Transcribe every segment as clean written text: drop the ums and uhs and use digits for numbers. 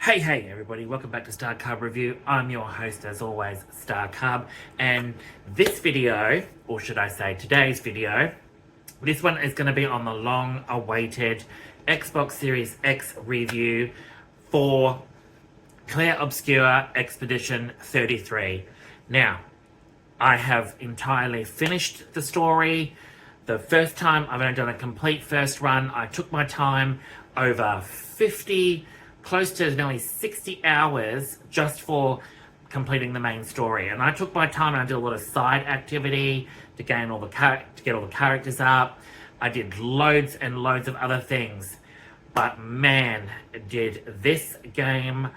Hey everybody, welcome back to Star Cub Review. I'm your host as always, Star Cub, and this video, or should I say today's video, this one is going to be on the long awaited Xbox Series X review for CLAIR OBSCUR Expedition 33. Now, I have entirely finished the story. The first time, I've only done a complete first run. I took my time over 50, close to nearly 60 hours just for completing the main story. And I took my time and I did a lot of side activity to gain all the to get all the characters up. I did loads and loads of other things. But man, did this game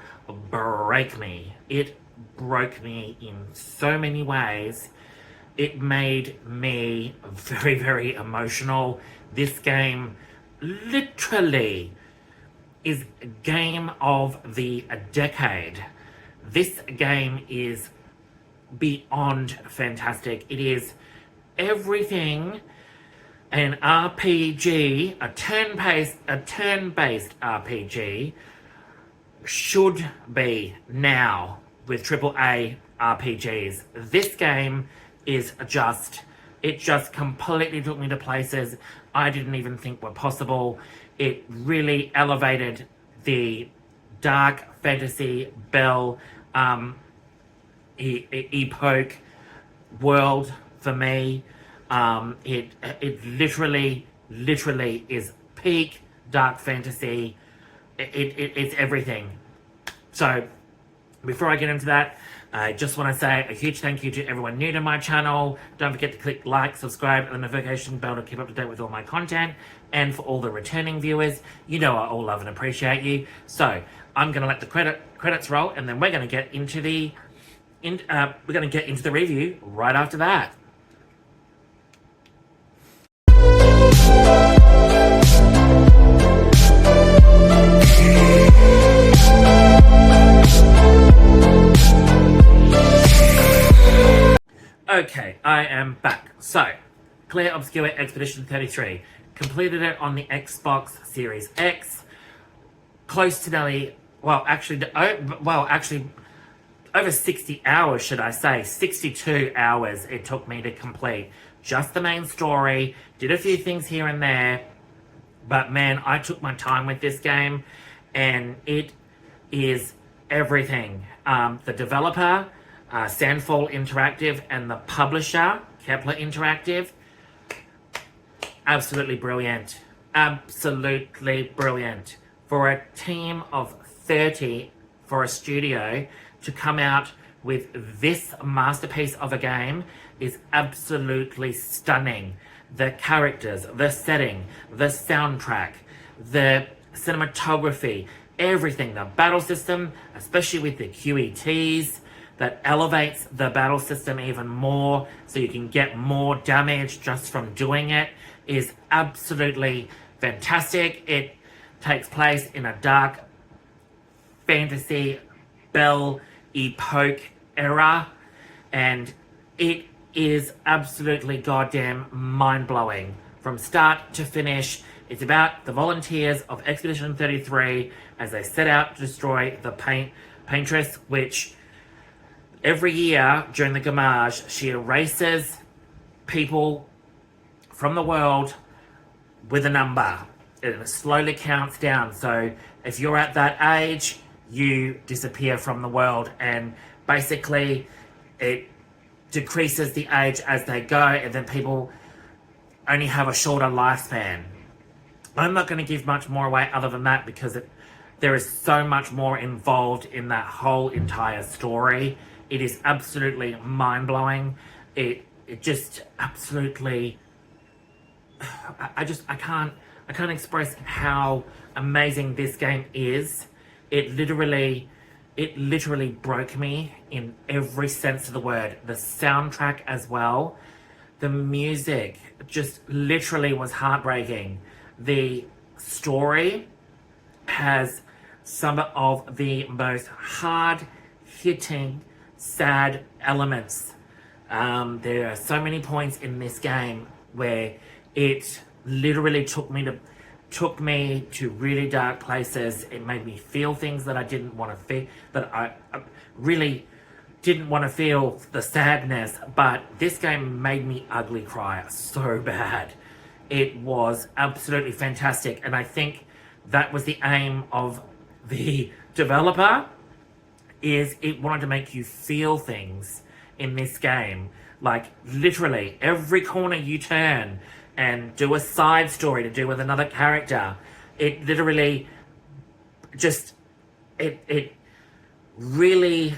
break me. It broke me in so many ways. It made me very, very emotional. This game literally is a game of the decade. This game is beyond fantastic. It is everything an RPG, a turn-based RPG should be now with AAA RPGs. This game is it just completely took me to places I didn't even think were possible. It really elevated the dark fantasy Belle Époque world for me. It literally is peak dark fantasy. It's everything. So before I get into that, I just want to say a huge thank you to everyone new to my channel. Don't forget to click like, subscribe, and the notification bell to keep up to date with all my content. And for all the returning viewers, you know I all love and appreciate you. So I'm going to let the credits roll, and then we're going to get into the review right after that. Okay, I am back. So, CLAIR OBSCUR Expedition 33. Completed it on the Xbox Series X. Close to nearly, actually, over 60 hours, should I say. 62 hours it took me to complete. Just the main story. Did a few things here and there. But man, I took my time with this game. And it is everything. The developer, Sandfall Interactive, and the publisher, Kepler Interactive, absolutely brilliant. Absolutely brilliant. For a team of 30, for a studio to come out with this masterpiece of a game is absolutely stunning. The characters, the setting, the soundtrack, the cinematography, everything, the battle system, especially with the QETs, that elevates the battle system even more so you can get more damage just from doing it, is absolutely fantastic. It takes place in a dark fantasy Belle Époque era, and it is absolutely goddamn mind-blowing from start to finish. It's about the volunteers of Expedition 33 as they set out to destroy the Paintress, which every year during the Gommage, she erases people from the world with a number. It slowly counts down. So if you're at that age, you disappear from the world. And basically, it decreases the age as they go, and then people only have a shorter lifespan. I'm not going to give much more away other than that because there is so much more involved in that whole entire story. It is absolutely mind-blowing. It just absolutely, I can't express how amazing this game is. It literally broke me in every sense of the word. The soundtrack as well. The music just literally was heartbreaking. The story has some of the most hard-hitting, sad elements. There are so many points in this game where it literally took me took me to really dark places. It made me feel things that I didn't want to feel, that I really didn't want to feel the sadness, but this game made me ugly cry so bad. It was absolutely fantastic, and I think that was the aim of the developer, is it wanted to make you feel things in this game. Like, literally, every corner you turn and do a side story to do with another character, it literally just, it really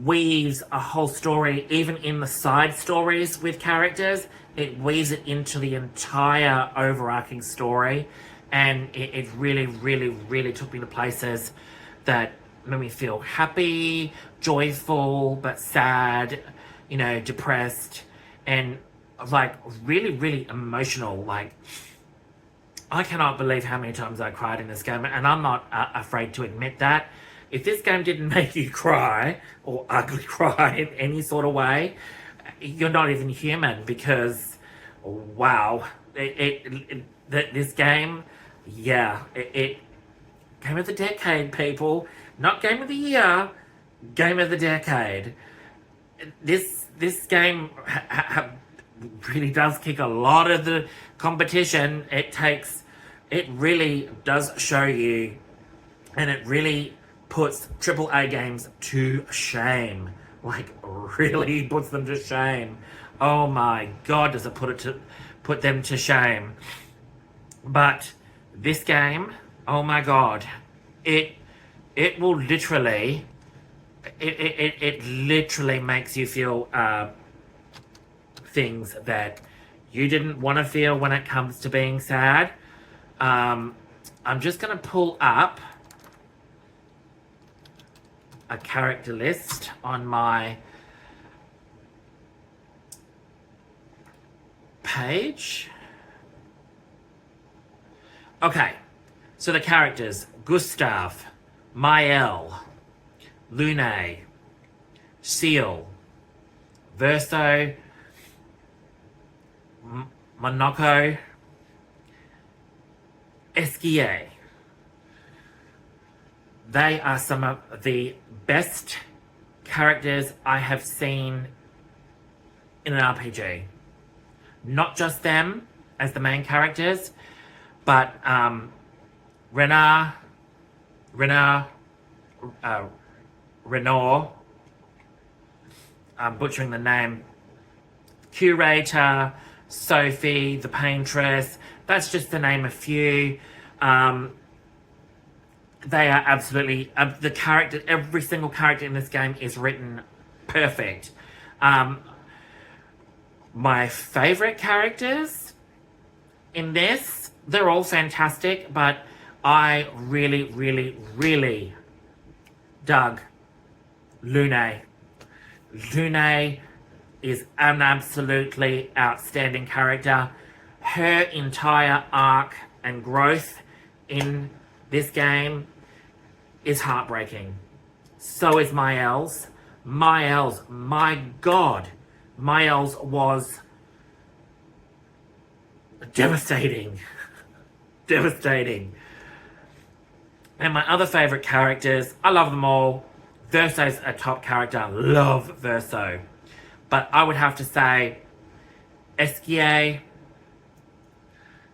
weaves a whole story, even in the side stories with characters. It weaves it into the entire overarching story, and it really, really, really took me to places that made me feel happy, joyful, but sad, you know, depressed, and like really, really emotional. Like, I cannot believe how many times I cried in this game, and I'm not afraid to admit that. If this game didn't make you cry, or ugly cry in any sort of way, you're not even human, because, wow, this game, yeah, game of the decade, people. Not game of the year, game of the decade. This game really does kick a lot of the competition. It really does show you, and it really puts AAA games to shame. Like, really puts them to shame. Oh my god, does it put them to shame. But this game, oh my god, it will literally, it literally makes you feel things that you didn't want to feel when it comes to being sad. I'm just going to pull up a character list on my page. Okay, so the characters: Gustav, Mael, Lune, Seal, Verso, Monaco, Esquier. They are some of the best characters I have seen in an RPG. Not just them as the main characters, but Renaud, I'm butchering the name, Curator, Sophie, the Paintress, that's just to name a few. They are absolutely, every single character in this game is written perfect. My favorite characters in this, they're all fantastic, but I really, really, really dug Lune. Lune is an absolutely outstanding character. Her entire arc and growth in this game is heartbreaking. So is Mael's. Mael's, my god, Mael's was devastating. Devastating. And my other favourite characters, I love them all. Verso's a top character. Love Verso. But I would have to say Esquier.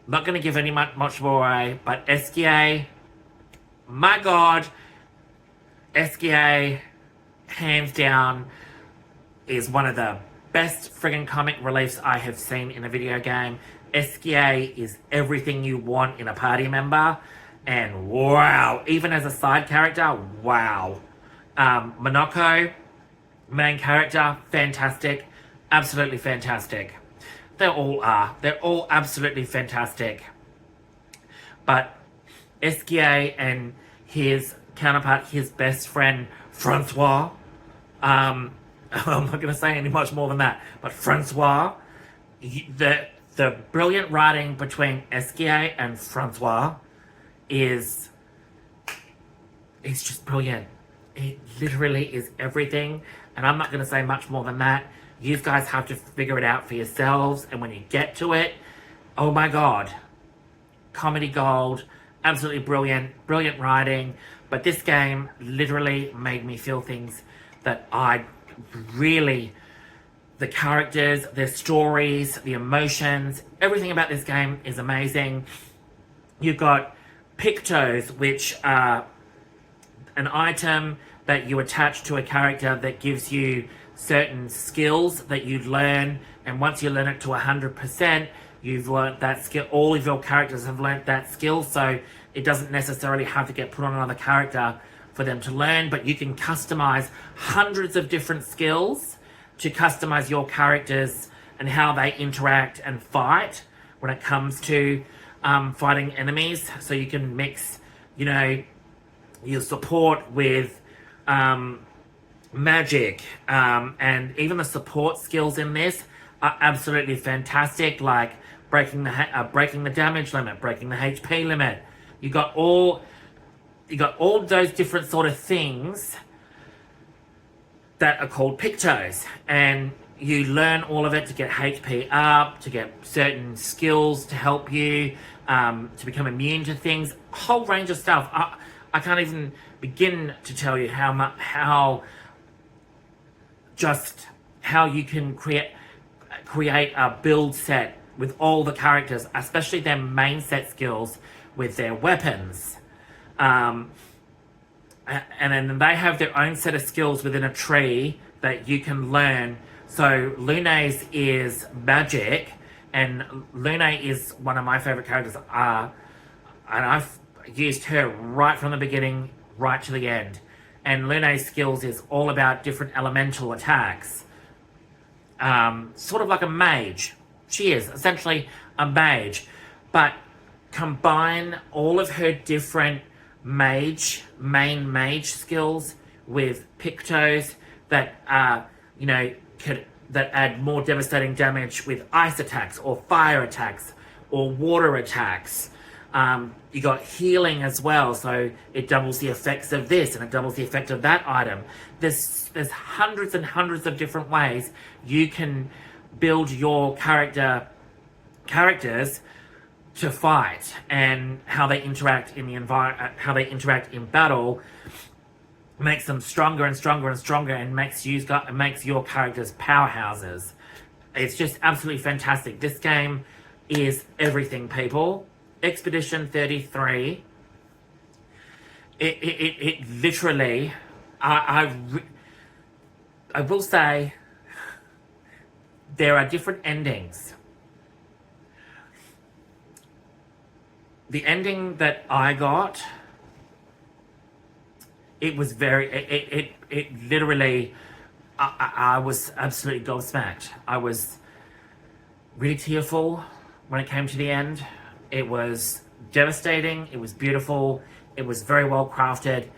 Not going to give any much more away, but Esquier, my god, Esquier, hands down, is one of the best friggin' comic reliefs I have seen in a video game. Esquier is everything you want in a party member, and wow, even as a side character, wow. Monaco, main character, fantastic, absolutely fantastic. They all are. They're all absolutely fantastic. But Esquier and his counterpart, his best friend, Francois, I'm not going to say any much more than that, but Francois, the brilliant writing between Esquier and Francois is just brilliant. It literally is everything, and I'm not going to say much more than that. You guys have to figure it out for yourselves, and when you get to it, oh my god, comedy gold, absolutely brilliant writing. But this game literally made me feel things that I really, the characters, their stories, the emotions, everything about this game is amazing. You've got pictos, which are an item that you attach to a character that gives you certain skills that you learn, and once you learn it to 100%, you've learned that skill. All of your characters have learned that skill, so it doesn't necessarily have to get put on another character for them to learn, but you can customize hundreds of different skills to customize your characters and how they interact and fight when it comes to fighting enemies. So you can mix, you know, your support with magic, and even the support skills in this are absolutely fantastic, like breaking the damage limit, breaking the HP limit. You got all those different sort of things that are called pictos, and you learn all of it to get HP up, to get certain skills to help you, to become immune to things, a whole range of stuff. I can't even begin to tell you how you can create a build set with all the characters, especially their main set skills with their weapons. And then they have their own set of skills within a tree that you can learn. So Luna's is magic, and Luna is one of my favorite characters. And I've used her right from the beginning, right to the end. And Luna's skills is all about different elemental attacks. Sort of like a mage. She is essentially a mage, but combine all of her different main mage skills with pictos that that add more devastating damage with ice attacks or fire attacks or water attacks. You got healing as well, so it doubles the effects of this and it doubles the effect of that item. There's hundreds and hundreds of different ways you can build your characters to fight, and how they interact in the environment, how they interact in battle, makes them stronger and stronger and stronger, and makes your characters powerhouses. It's just absolutely fantastic. This game is everything, people. Expedition 33. It literally, I will say, there are different endings. The ending that I got, it was very, it literally, I was absolutely gobsmacked. I was really tearful when it came to the end. It was devastating, it was beautiful, it was very well crafted.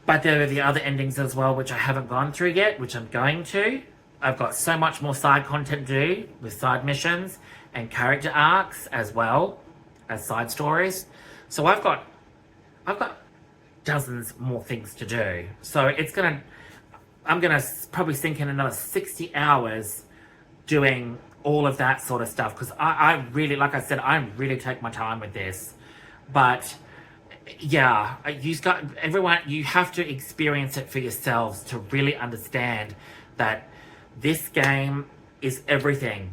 But there are the other endings as well, which I haven't gone through yet, which I'm going to. I've got so much more side content to do with side missions and character arcs as well as side stories. So I've got dozens more things to do. So I'm gonna probably sink in another 60 hours doing all of that sort of stuff, because I really, like I said, I really take my time with this. But yeah, you have to experience it for yourselves to really understand that this game is everything.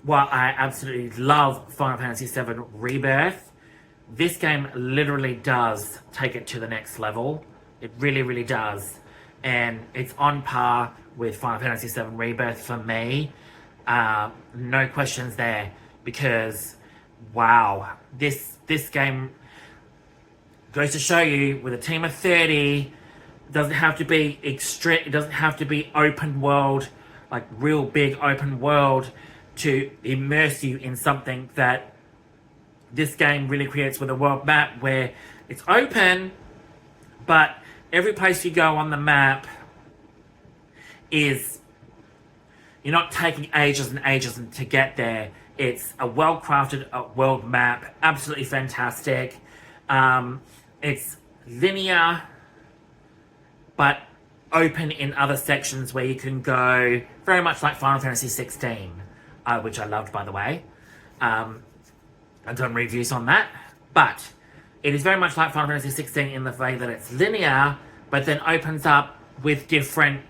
While I absolutely love Final Fantasy VII Rebirth, this game literally does take it to the next level. It really, really does. And it's on par with Final Fantasy VII Rebirth for me. No questions there, because wow, this game goes to show you, with a team of 30, it doesn't have to be extreme, it doesn't have to be open world, like real big open world, to immerse you in something that this game really creates with a world map where it's open, but every place you go on the map is, you're not taking ages and ages to get there. It's a well-crafted world map, absolutely fantastic. It's linear, but open in other sections where you can go, very much like Final Fantasy XVI, which I loved, by the way. I've done reviews on that, but it is very much like Final Fantasy 16 in the way that it's linear, but then opens up with different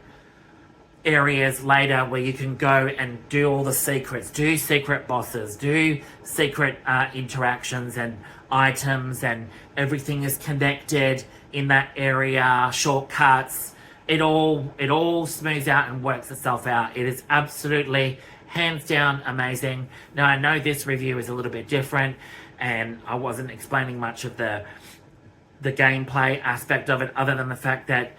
areas later where you can go and do all the secrets, do secret bosses, do secret interactions and items, and everything is connected in that area, shortcuts. It all smooths out and works itself out. It is absolutely, hands down, amazing. Now, I know this review is a little bit different, and I wasn't explaining much of the gameplay aspect of it, other than the fact that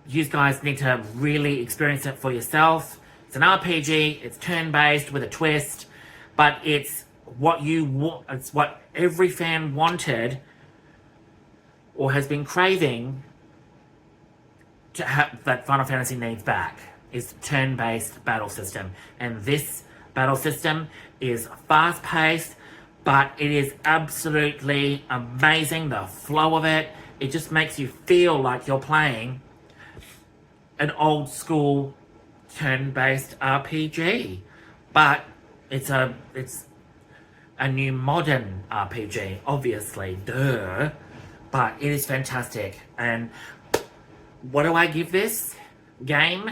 you guys need to really experience it for yourself. It's an RPG, it's turn-based with a twist, but it's what you want, it's what every fan wanted or has been craving to have, that Final Fantasy needs back, is turn-based battle system. And this battle system is fast-paced, but it is absolutely amazing. The flow of it, it just makes you feel like you're playing an old school turn-based RPG, but it's a new modern RPG, obviously, duh. But it is fantastic. And what do I give this game?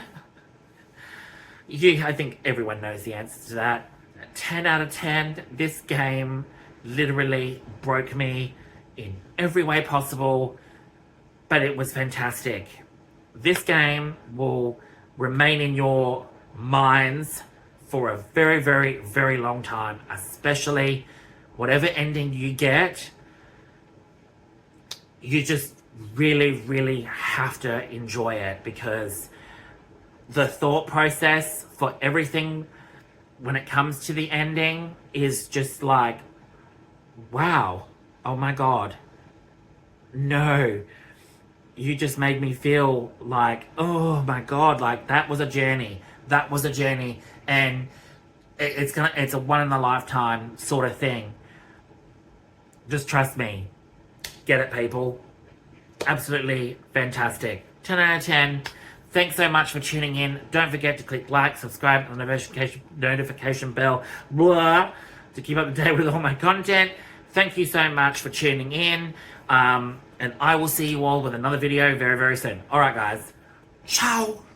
I think everyone knows the answer to that. 10 out of 10. This game literally broke me in every way possible, but it was fantastic. This game will remain in your minds for a very, very, very long time, especially whatever ending you get. You just really, really have to enjoy it, because the thought process for everything when it comes to the ending is just like, wow, oh my god, no. You just made me feel like, oh my god, like that was a journey. That was a journey. And it's a one in a lifetime sort of thing. Just trust me. Get it, people. Absolutely fantastic. 10 out of 10. Thanks so much for tuning in. Don't forget to click like, subscribe, and the notification bell, blah, to keep up to date with all my content. Thank you so much for tuning in. And I will see you all with another video very, very soon. Alright, guys. Ciao!